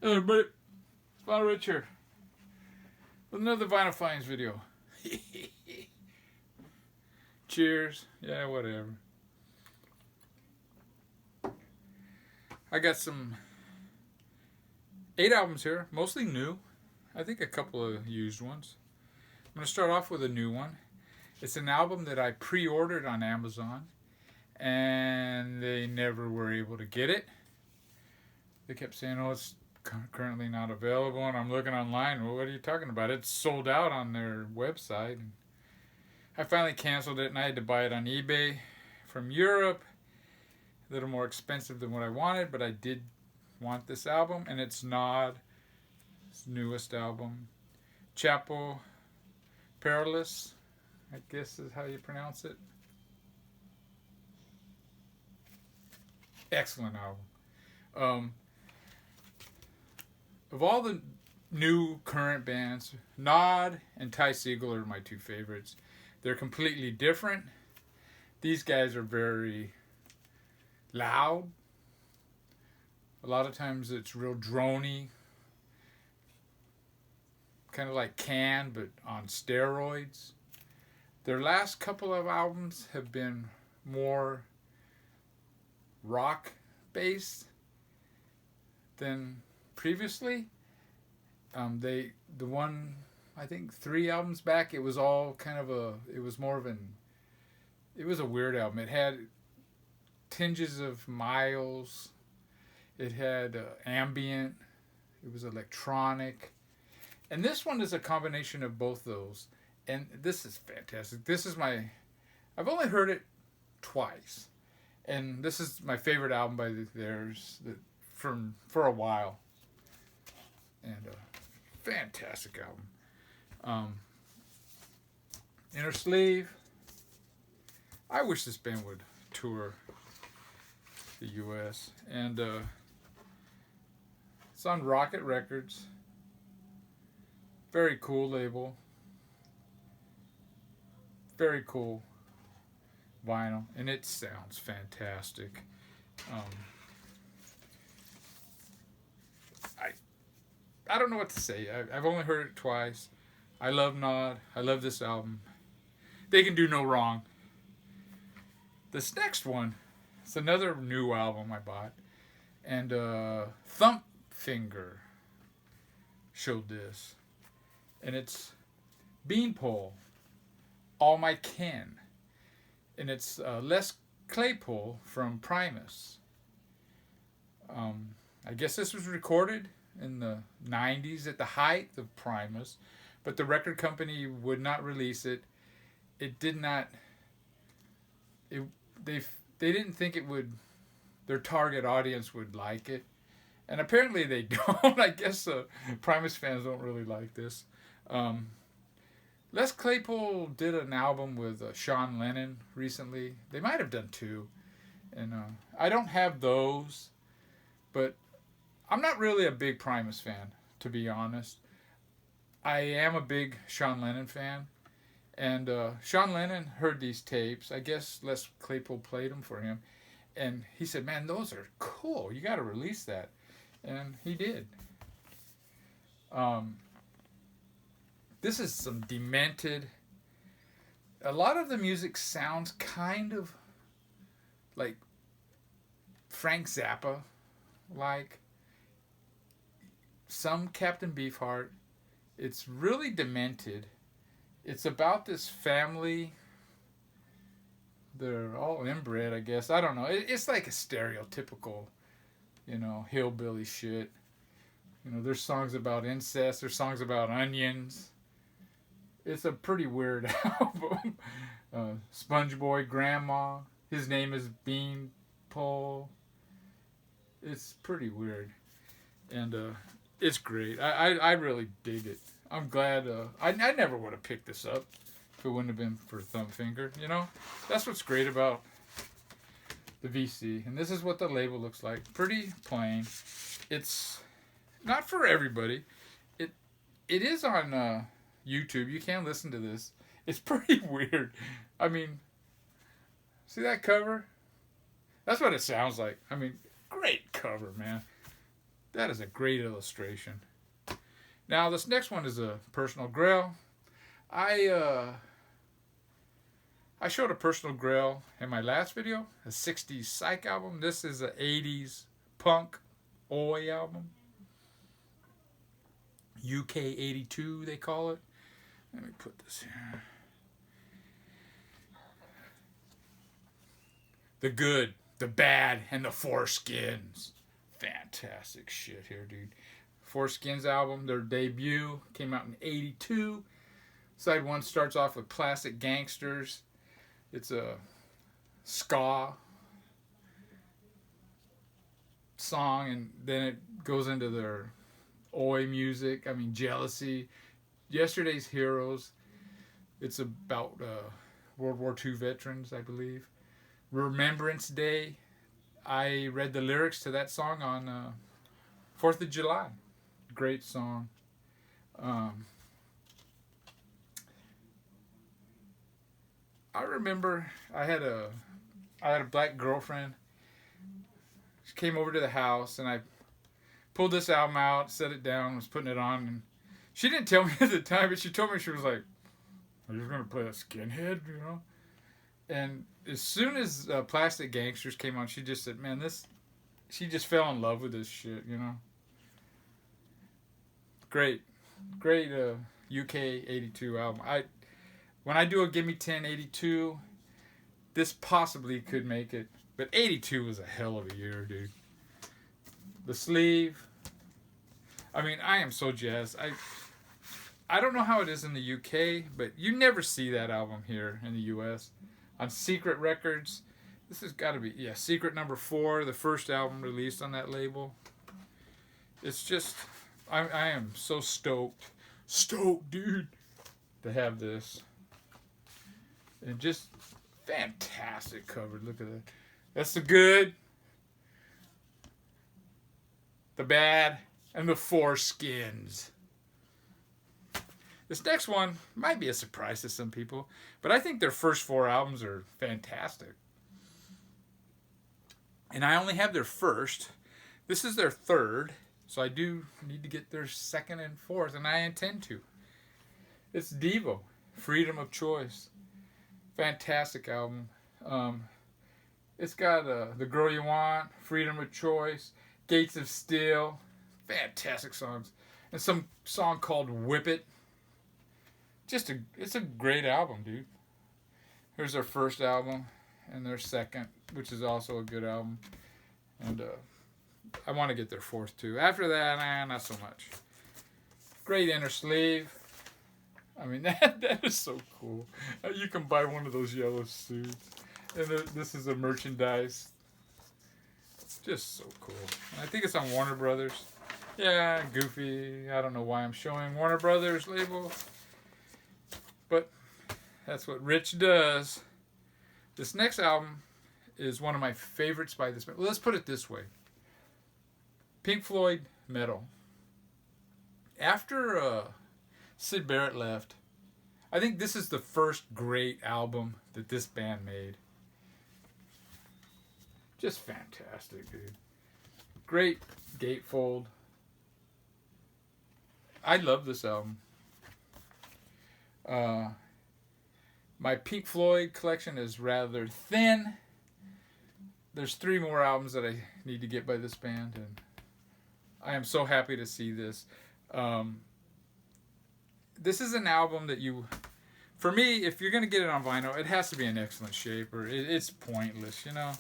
Hey everybody, it's Vinyl Rich here with another Vinyl Finds video. Cheers. Yeah, whatever. I got some 8 albums here, mostly new. I think a couple of used ones. I'm going to start off with a new one. It's an album that I pre-ordered on Amazon, and they never were able to get it. They kept saying, oh, it's currently not available, and I'm looking online. Well, what are you talking about? It's sold out on their website. And I finally canceled it, and I had to buy it on eBay from Europe. A little more expensive than what I wanted, but I did want this album, and it's Nod's newest album, Chapel Perilous, I guess is how you pronounce it. Excellent album. Of all the new current bands, Nod and Ty Segall are my 2 favorites. They're completely different. These guys are very loud. A lot of times it's real droney. Kind of like Can, but on steroids. Their last couple of albums have been more rock based than previously. The one, I think 3 albums back, it was all kind of it was a weird album. It had tinges of Miles. It had ambient. It was electronic. And this one is a combination of both those. And this is fantastic. I've only heard it twice. And this is my favorite album by theirs for a while. And a fantastic album. Inner Sleeve. I wish this band would tour the U.S. And it's on Rocket Records. Very cool label. Very cool vinyl. And it sounds fantastic. I don't know what to say. I've only heard it twice. I love Nod. I love this album. They can do no wrong. This next one, it's another new album I bought. And Thump Finger showed this. And it's Beanpole, All My Kin. And it's Les Claypool from Primus. I guess this was recorded in the 90s at the height of Primus, but the record company would not release it. It did not. They didn't think it would. Their target audience would like it, and apparently they don't. I guess Primus fans don't really like this. Les Claypool did an album with Sean Lennon recently. They might have done 2, and I don't have those, but I'm not really a big Primus fan, to be honest. I am a big Sean Lennon fan. And Sean Lennon heard these tapes. I guess Les Claypool played them for him. And he said, man, those are cool. You got to release that. And he did. This is some demented. A lot of the music sounds kind of like Frank Zappa, like some Captain Beefheart. It's really demented. It's about this family. They're all inbred, I guess. I don't know. It's like a stereotypical, hillbilly shit. There's songs about incest. There's songs about onions. It's a pretty weird album. Sponge Boy Grandma. His name is Beanpole. It's pretty weird. And it's great. I really dig it. I'm glad. I never would have picked this up if it wouldn't have been for Thump Finger. That's what's great about the VC. And this is what the label looks like. Pretty plain. It's not for everybody. It is on YouTube. You can listen to this. It's pretty weird. I mean, see that cover? That's what it sounds like. I mean, great cover, man. That is a great illustration. Now this next one is a personal grail. I showed a personal grail in my last video, a 60s psych album. This is an 80s punk oi album. UK 82 they call it. Let me put this here. The good, the bad, and the Four Skins. Fantastic shit here, dude. Four Skins album, their debut, came out in 82. Side 1 starts off with Classic Gangsters. It's a ska song, and then it goes into their oi music. I mean, Jealousy, Yesterday's Heroes. It's about World War II veterans, I believe. Remembrance Day. I read the lyrics to that song on 4th of July. Great song. I remember I had a black girlfriend. She came over to the house, and I pulled this album out, set it down, was putting it on, and she didn't tell me at the time, but she told me, she was like, "Are you going to play a Skinhead?" You know? And as soon as Plastic Gangsters came on, she just said, "Man, this," she just fell in love with this shit, you know? Great UK 82 album. When I do a Gimme 10 82, this possibly could make it, but 82 was a hell of a year, dude. The sleeve. I mean, I am so jazzed. I don't know how it is in the UK, but you never see that album here in the US. On Secret Records, this has got to be, yeah, Secret number 4, the first album released on that label. It's just, I am so stoked, dude, to have this. And just fantastic cover. Look at that. That's the good, the bad, and the Four Skins. This next one might be a surprise to some people, but I think their first 4 albums are fantastic. And I only have their first. This is their third, so I do need to get their second and fourth, and I intend to. It's Devo, Freedom of Choice. Fantastic album. It's got The Girl You Want, Freedom of Choice, Gates of Steel. Fantastic songs. And some song called Whip It. It's a great album, dude. Here's their first album and their second, which is also a good album. And I want to get their fourth too. After that, not so much. Great inner sleeve. I mean, that is so cool. You can buy one of those yellow suits. And this is a merchandise. Just so cool. I think it's on Warner Brothers. Yeah, goofy. I don't know why I'm showing Warner Brothers label. But that's what Rich does. This next album is one of my favorites by this band. Well, let's put it this way. Pink Floyd, Metal. After Syd Barrett left, I think this is the first great album that this band made. Just fantastic, dude. Great gatefold. I love this album. My Pink Floyd collection is rather thin. There's 3 more albums that I need to get by this band, and I am so happy to see this. This is an album that for me, if you're going to get it on vinyl, it has to be in excellent shape, or it's pointless, you know?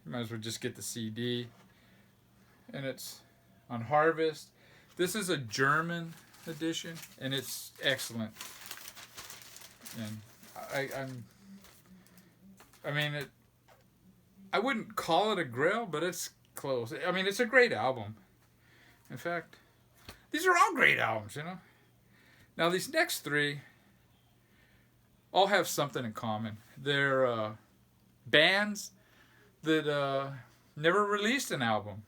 You might as well just get the CD. And it's on Harvest. This is a German edition, and it's excellent. And I wouldn't call it a grail, but it's close. I mean, it's a great album. In fact, these are all great albums, you know? Now, these next 3 all have something in common. They're bands that never released an album.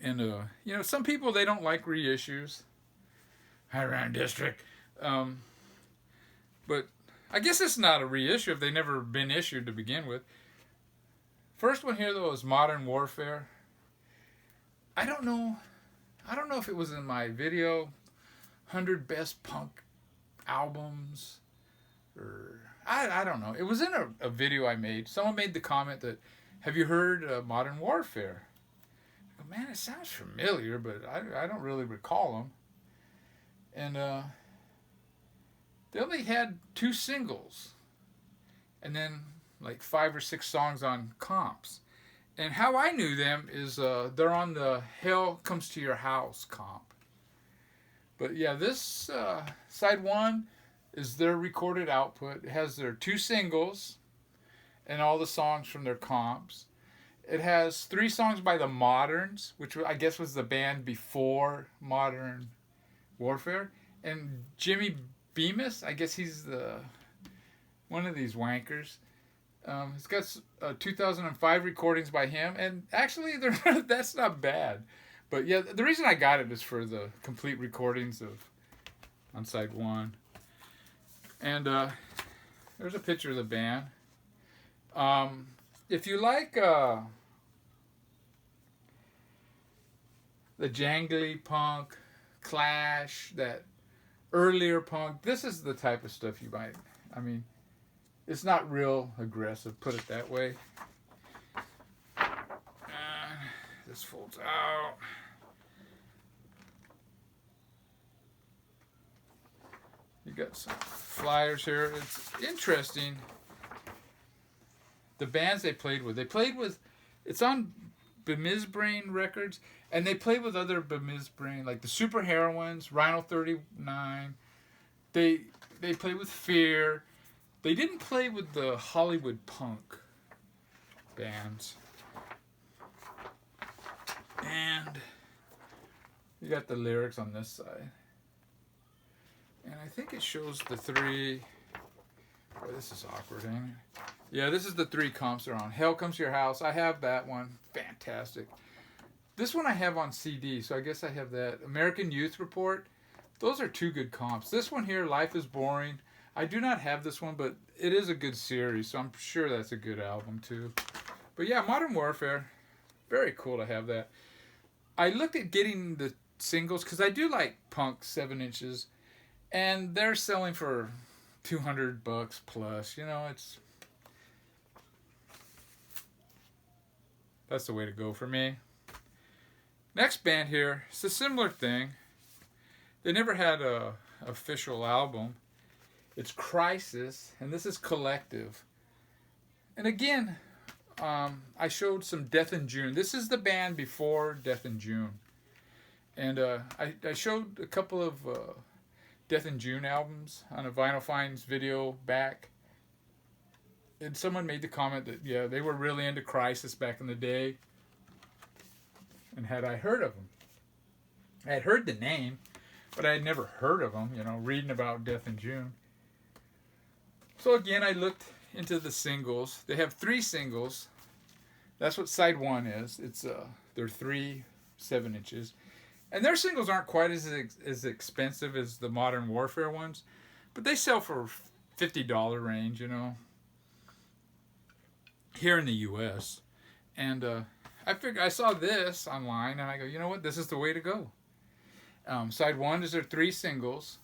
And, you know, some people, they don't like reissues. High Round District. But I guess it's not a reissue if they've never been issued to begin with. First one here though is Modern Warfare. I don't know. I don't know if it was in my video, 100 Best Punk Albums, or I don't know. It was in a video I made. Someone made the comment that, have you heard Modern Warfare? I go, man, it sounds familiar, but I don't really recall them. And they only had 2 singles, and then like 5 or 6 songs on comps. And how I knew them is they're on the Hell Comes to Your House comp. But yeah, this side 1 is their recorded output. It has their 2 singles and all the songs from their comps. It has 3 songs by the Moderns, which I guess was the band before Modern Warfare. And Jimmy Bemis, I guess he's one of these wankers. It's got 2005 recordings by him, and actually that's not bad. But yeah, the reason I got it is for the complete recordings on side 1. And there's a picture of the band. If you like the jangly punk, Clash, that earlier punk, this is the type of stuff you might. I mean, it's not real aggressive, put it that way. This folds out. You got some flyers here. It's interesting. The bands they played with. It's on Bemizbrain Records, and they played with other Bemizbrain, like the Super Heroines, Rhino 39. They played with Fear. They didn't play with the Hollywood punk bands. And you got the lyrics on this side. And I think it shows the 3... Boy, this is awkward, ain't it? Yeah, this is the 3 comps they're on. Hell Comes to Your House. I have that one. Fantastic. This one I have on CD, so I guess I have that. American Youth Report. Those are 2 good comps. This one here, Life is Boring. I do not have this one, but it is a good series, so I'm sure that's a good album too. But yeah, Modern Warfare. Very cool to have that. I looked at getting the singles because I do like punk 7 inches, and they're selling for $200 plus. You know, that's the way to go for me. Next band here, it's a similar thing. They never had a official album. It's Crisis, and this is Collective. And again, I showed some Death in June. This is the band before Death in June. And I showed a couple of Death in June albums on a Vinyl Finds video back. And someone made the comment that, yeah, they were really into Crisis back in the day. And had I heard of them? I had heard the name, but I had never heard of them, reading about Death in June. So again, I looked into the singles. They have 3 singles. That's what side 1 is. It's they're 3 7 inches. And their singles aren't quite as expensive as the Modern Warfare ones, but they sell for $50 range, here in the U.S. And I figured, I saw this online, and I go, you know what? This is the way to go. Side 1 is their 3 singles.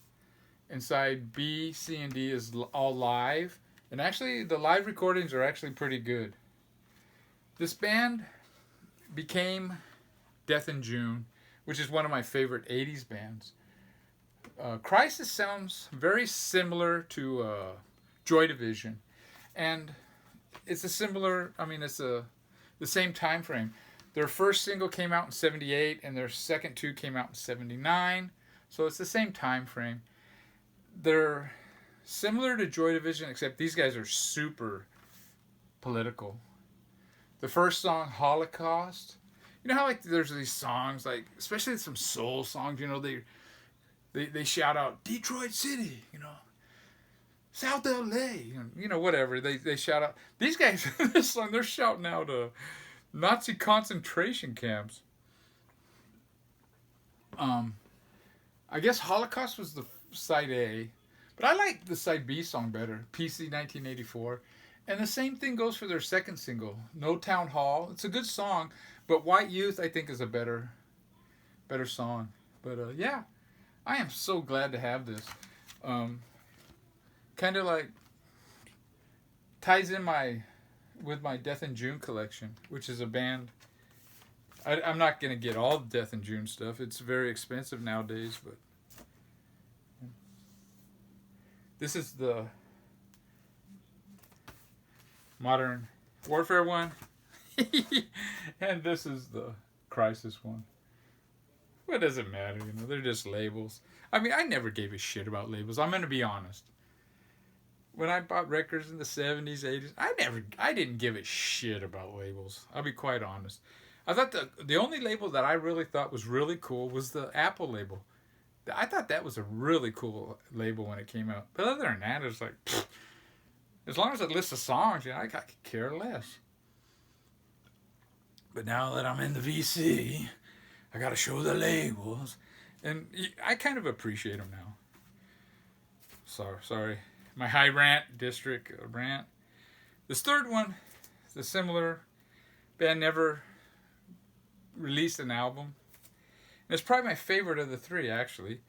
And side B, C, and D is all live. And actually, the live recordings are actually pretty good. This band became Death in June, which is one of my favorite 80s bands. Crisis sounds very similar to Joy Division. And it's it's the same time frame. Their first single came out in 78, and their second 2 came out in 79. So it's the same time frame. They're similar to Joy Division, except these guys are super political. The first song, Holocaust. You know how there's these songs, especially some soul songs, they shout out Detroit City, South LA, whatever. They shout out. These guys in this song, they're shouting out Nazi concentration camps. I guess Holocaust was the side A, but I like the side B song better, PC 1984. And the same thing goes for their second single, No Town Hall. It's a good song, but White Youth I think is a better song. But yeah, I am so glad to have this. Kind of like ties in with my Death in June collection, which is a band. I'm not gonna get all the Death in June stuff. It's very expensive nowadays, but this is the Modern Warfare one, and this is the Crisis one. What does it matter? You know, they're just labels. I mean, I never gave a shit about labels. I'm gonna be honest. When I bought records in the 70s, 80s, I didn't give a shit about labels. I'll be quite honest. I thought the only label that I really thought was really cool was the Apple label. I thought that was a really cool label when it came out. But other than that, it's like, pfft, as long as it lists the songs, you know, I could care less. But now that I'm in the VC, I got to show the labels. And I kind of appreciate them now. Sorry. My high rant district rant. This third one is a similar band, never released an album. And it's probably my favorite of the three, actually.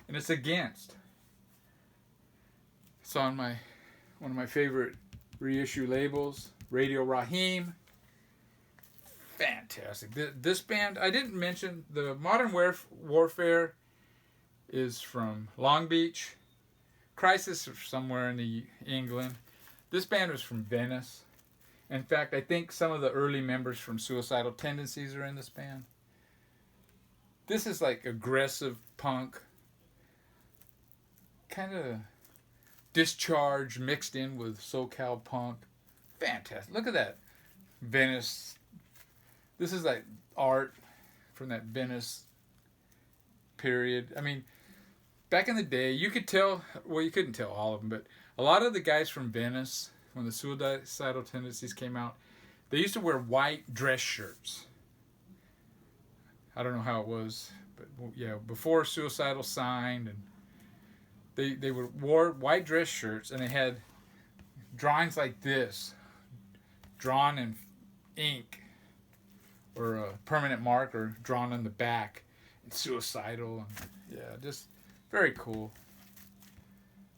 And it's Against. It's on one of my favorite reissue labels, Radio Raheem. Fantastic. This band, I didn't mention, the Modern Warfare is from Long Beach. Crisis is somewhere in England. This band was from Venice. In fact, I think some of the early members from Suicidal Tendencies are in this band. This is like aggressive punk, kind of Discharge mixed in with SoCal punk. Fantastic. Look at that. Venice. This is like art from that Venice period. I mean, back in the day, you could tell, well, you couldn't tell all of them, but a lot of the guys from Venice, when the Suicidal Tendencies came out, they used to wear white dress shirts. I don't know how it was, but yeah, before Suicidal signed, and they wore white dress shirts, and they had drawings like this, drawn in ink, or a permanent marker drawn on the back, and Suicidal, and yeah, just very cool.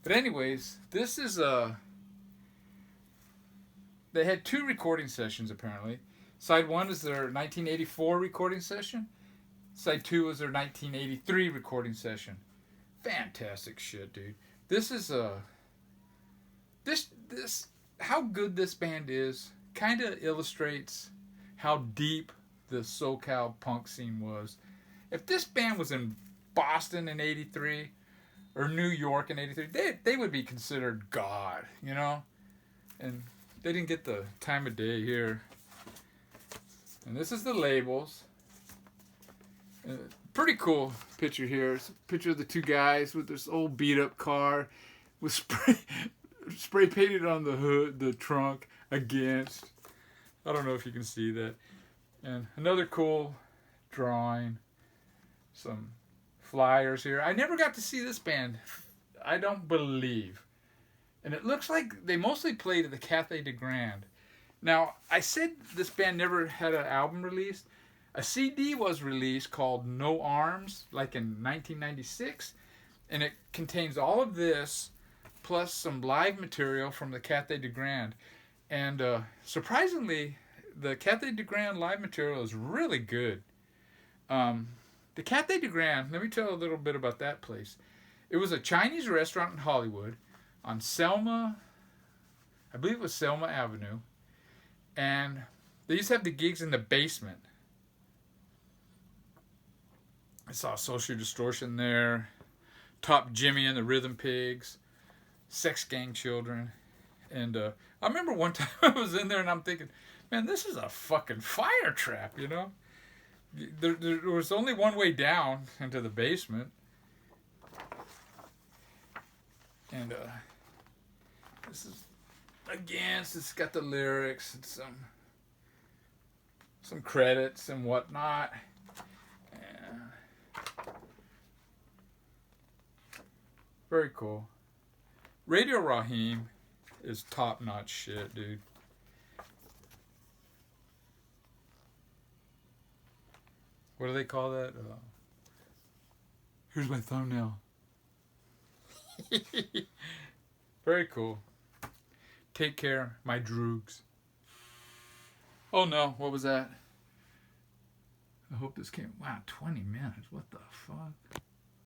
But anyways, this is they had 2 recording sessions apparently. Side 1 is their 1984 recording session. Side 2 is their 1983 recording session. Fantastic shit, dude. This is this how good this band is kind of illustrates how deep the SoCal punk scene was. If this band was in Boston in 83 or New York in 83, they would be considered God, you know? And they didn't get the time of day here. And this is the labels. Pretty cool picture here. It's a picture of the 2 guys with this old beat up car with spray painted on the hood, the trunk, Against. I don't know if you can see that. And another cool drawing. Some flyers here. I never got to see this band, I don't believe. And it looks like they mostly played at the Café de Grande. Now, I said this band never had an album released. A CD was released called No Arms, like in 1996. And it contains all of this, plus some live material from the Café de Grande. And surprisingly, the Café de Grande live material is really good. The Café de Grande, let me tell you a little bit about that place. It was a Chinese restaurant in Hollywood on Selma, I believe it was Selma Avenue. And they used to have the gigs in the basement. I saw Social Distortion there, Top Jimmy and the Rhythm Pigs, Sex Gang Children. And I remember one time I was in there and I'm thinking, man, this is a fucking fire trap, you know? There was only one way down into the basement. And this is Against. It's got the lyrics and some credits and whatnot. Very cool. Radio Raheem is top-notch shit, dude. What do they call that? Here's my thumbnail. Very cool. Take care, my droogs. Oh no, what was that? I hope this came. Wow, 20 minutes. What the fuck?